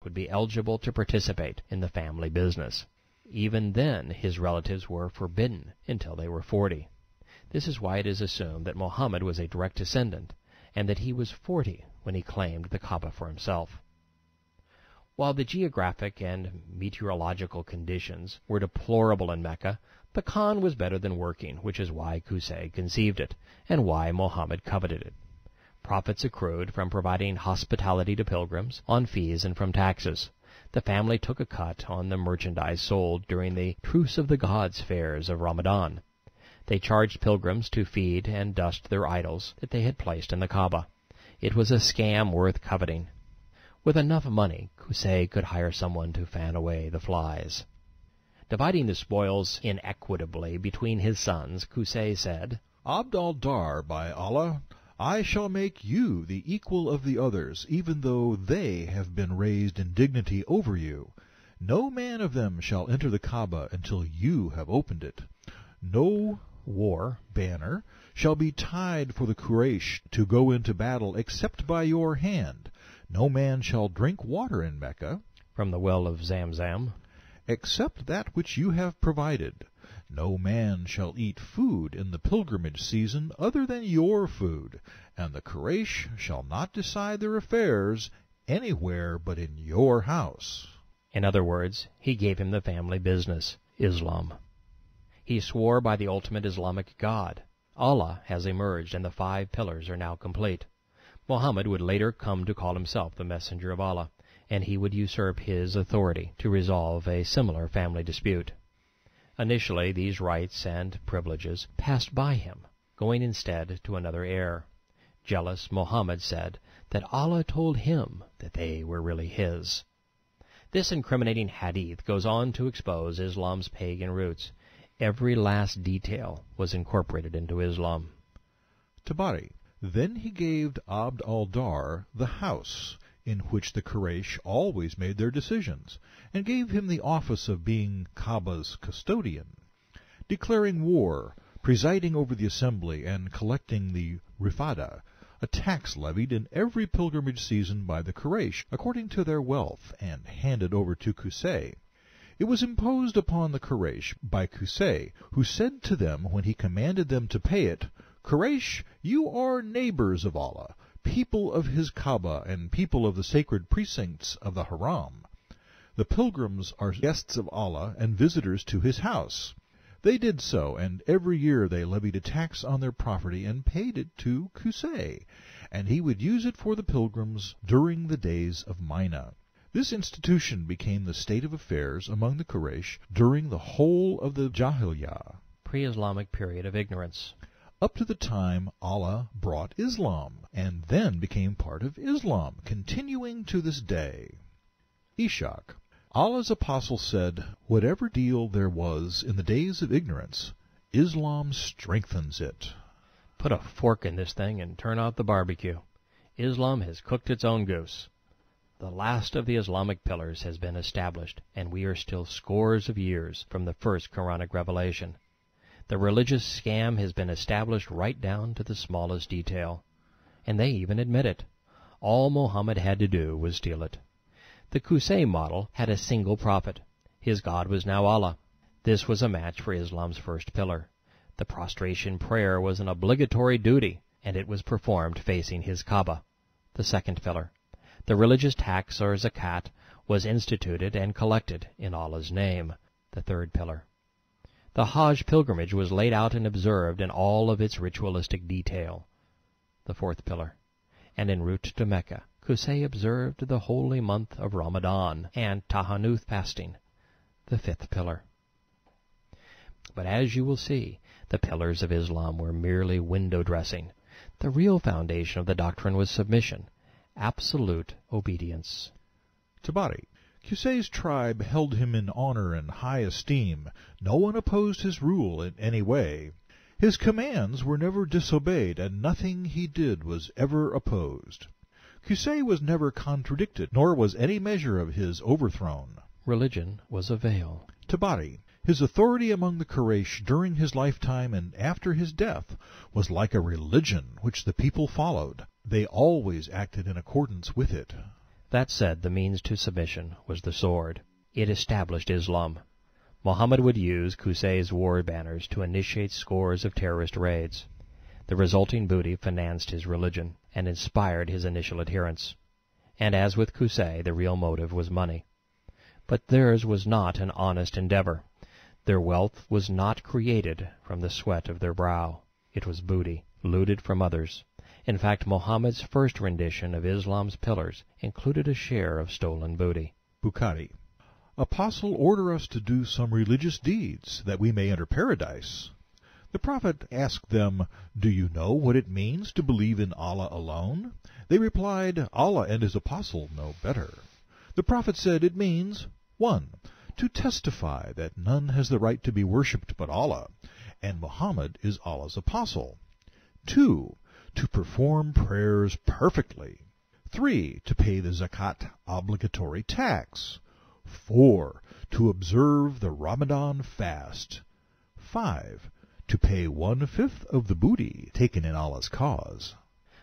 would be eligible to participate in the family business. Even then, his relatives were forbidden until they were 40. This is why it is assumed that Muhammad was a direct descendant, and that he was 40 when he claimed the Kaaba for himself. While the geographic and meteorological conditions were deplorable in Mecca, the Khan was better than working, which is why Qusayy conceived it, and why Muhammad coveted it. Profits accrued from providing hospitality to pilgrims, on fees and from taxes. The family took a cut on the merchandise sold during the Truce of the Gods fairs of Ramadan. They charged pilgrims to feed and dust their idols that they had placed in the Kaaba. It was a scam worth coveting. With enough money, Qusayy could hire someone to fan away the flies. Dividing the spoils inequitably between his sons, Qusayy said, Abd al-Dar, by Allah, I shall make you the equal of the others, even though they have been raised in dignity over you. No man of them shall enter the Kaaba until you have opened it. No war banner shall be tied for the Quraysh to go into battle except by your hand. No man shall drink water in Mecca, from the well of Zamzam, except that which you have provided. No man shall eat food in the pilgrimage season other than your food, and the Quraysh shall not decide their affairs anywhere but in your house. In other words, he gave him the family business, Islam. He swore by the ultimate Islamic God. Allah has emerged, and the 5 pillars are now complete. Muhammad would later come to call himself the messenger of Allah, and he would usurp his authority to resolve a similar family dispute. Initially, these rights and privileges passed by him, going instead to another heir. Jealous, Muhammad said that Allah told him that they were really his. This incriminating hadith goes on to expose Islam's pagan roots. Every last detail was incorporated into Islam. Tabari. Then he gave Abd al-Dar the house in which the Quraysh always made their decisions, and gave him the office of being Kaaba's custodian, declaring war, presiding over the assembly, and collecting the rifada, a tax levied in every pilgrimage season by the Quraysh, according to their wealth, and handed over to Qusayy. It was imposed upon the Quraysh by Qusayy, who said to them when he commanded them to pay it, Quraysh, you are neighbors of Allah, people of his Kaaba, and people of the sacred precincts of the Haram. The pilgrims are guests of Allah and visitors to his house. They did so, and every year they levied a tax on their property and paid it to Qusayy, and he would use it for the pilgrims during the days of Mina. This institution became the state of affairs among the Quraysh during the whole of the Jahiliyyah, pre-Islamic period of ignorance, up to the time Allah brought Islam, and then became part of Islam, continuing to this day. Ishaq. Allah's apostle said, whatever deal there was in the days of ignorance, Islam strengthens it. Put a fork in this thing and turn out the barbecue. Islam has cooked its own goose. The last of the Islamic pillars has been established, and we are still scores of years from the first Quranic revelation. The religious scam has been established right down to the smallest detail. And they even admit it. All Muhammad had to do was steal it. The Qusayy model had a single prophet. His God was now Allah. This was a match for Islam's first pillar. The prostration prayer was an obligatory duty, and it was performed facing his Kaaba, the second pillar. The religious tax, or zakat, was instituted and collected in Allah's name, the third pillar. The Hajj pilgrimage was laid out and observed in all of its ritualistic detail, the fourth pillar. And en route to Mecca, Qusayy observed the holy month of Ramadan and Tahanuth fasting, the fifth pillar. But as you will see, the pillars of Islam were merely window dressing. The real foundation of the doctrine was submission, absolute obedience. Tabari. Qusay's tribe held him in honor and high esteem. No one opposed his rule in any way. His commands were never disobeyed, and nothing he did was ever opposed. Qusayy was never contradicted, nor was any measure of his overthrown. Religion was a veil. Tabari. His authority among the Quraysh during his lifetime and after his death was like a religion which the people followed. They always acted in accordance with it. That said, the means to submission was the sword. It established Islam. Muhammad would use Qusayy's war banners to initiate scores of terrorist raids. The resulting booty financed his religion and inspired his initial adherents. And as with Qusayy, the real motive was money. But theirs was not an honest endeavor. Their wealth was not created from the sweat of their brow. It was booty, looted from others. In fact, Muhammad's first rendition of Islam's pillars included a share of stolen booty. Bukhari. Apostle, order us to do some religious deeds, that we may enter paradise. The Prophet asked them, Do you know what it means to believe in Allah alone? They replied, Allah and His Apostle know better. The Prophet said, It means, 1. To testify that none has the right to be worshipped but Allah, and Muhammad is Allah's Apostle. 2. To perform prayers perfectly. 3. To pay the zakat obligatory tax. 4. To observe the Ramadan fast. 5. To pay 1/5 of the booty taken in Allah's cause.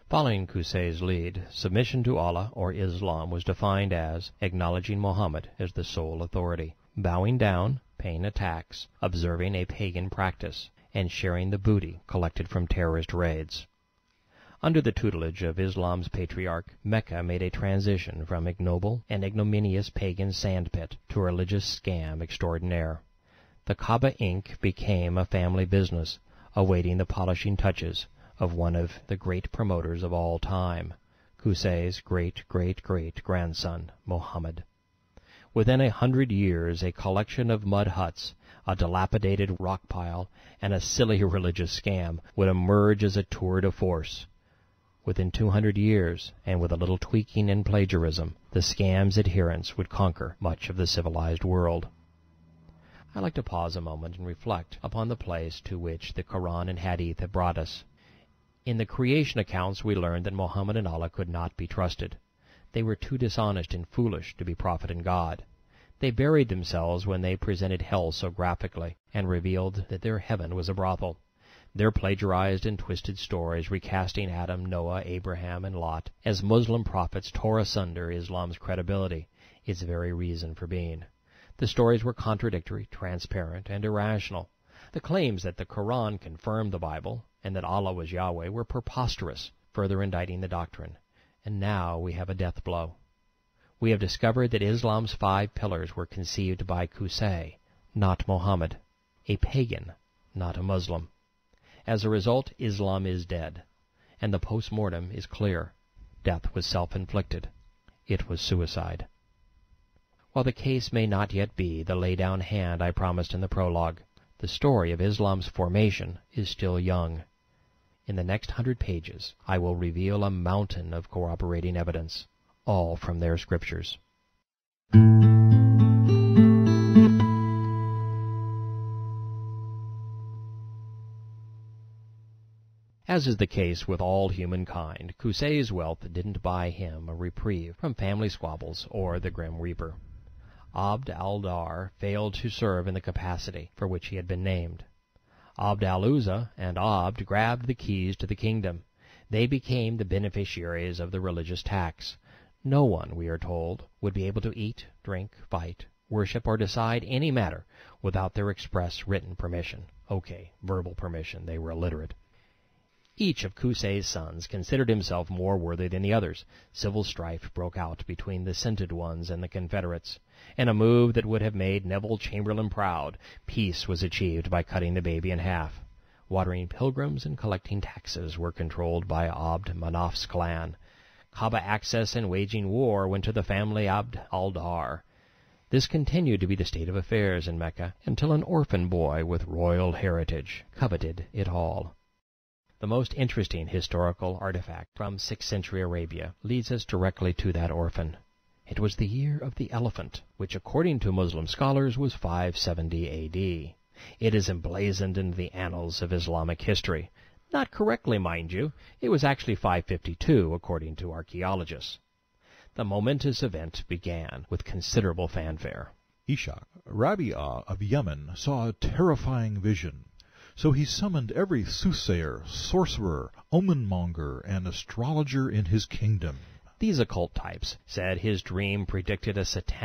Following Qusayy's lead, submission to Allah or Islam was defined as acknowledging Muhammad as the sole authority, bowing down, paying a tax, observing a pagan practice, and sharing the booty collected from terrorist raids. Under the tutelage of Islam's patriarch, Mecca made a transition from ignoble and ignominious pagan sandpit to a religious scam extraordinaire. The Kaaba Inc. became a family business, awaiting the polishing touches of one of the great promoters of all time, Qusayy's great-great-great-grandson, Muhammad. Within 100 years, a collection of mud huts, a dilapidated rock pile, and a silly religious scam would emerge as a tour de force. Within 200 years, and with a little tweaking and plagiarism, the scam's adherents would conquer much of the civilized world. I like to pause a moment and reflect upon the place to which the Quran and Hadith have brought us. In the creation accounts we learned that Muhammad and Allah could not be trusted. They were too dishonest and foolish to be prophet and God. They buried themselves when they presented hell so graphically, and revealed that their heaven was a brothel. Their plagiarized and twisted stories recasting Adam, Noah, Abraham, and Lot as Muslim prophets tore asunder Islam's credibility, its very reason for being. The stories were contradictory, transparent, and irrational. The claims that the Quran confirmed the Bible and that Allah was Yahweh were preposterous, further indicting the doctrine. And now we have a death blow. We have discovered that Islam's 5 pillars were conceived by Qusayy, not Muhammad, a pagan, not a Muslim. As a result, Islam is dead, and the post-mortem is clear. Death was self-inflicted. It was suicide. While the case may not yet be the lay-down hand I promised in the prologue, the story of Islam's formation is still young. In the next 100 pages, I will reveal a mountain of corroborating evidence, all from their scriptures. As is the case with all humankind, Qusayy's wealth didn't buy him a reprieve from family squabbles or the Grim Reaper. Abd al-Dar failed to serve in the capacity for which he had been named. Abd al-Uzza and Abd grabbed the keys to the kingdom. They became the beneficiaries of the religious tax. No one, we are told, would be able to eat, drink, fight, worship, or decide any matter without their express written permission. Okay, verbal permission, they were illiterate. Each of Qusayy's sons considered himself more worthy than the others. Civil strife broke out between the Scented Ones and the Confederates. In a move that would have made Neville Chamberlain proud, peace was achieved by cutting the baby in half. Watering pilgrims and collecting taxes were controlled by Abd Manaf's clan. Kaaba access and waging war went to the family Abd al-Dar. This continued to be the state of affairs in Mecca until an orphan boy with royal heritage coveted it all. The most interesting historical artifact from 6th century Arabia leads us directly to that orphan. It was the year of the elephant, which according to Muslim scholars was 570 A.D. It is emblazoned in the annals of Islamic history. Not correctly, mind you. It was actually 552, according to archaeologists. The momentous event began with considerable fanfare. Ishaq, Rabi'ah of Yemen, saw a terrifying vision. So he summoned every soothsayer, sorcerer, omen-monger, and astrologer in his kingdom. These occult types said his dream predicted a satanic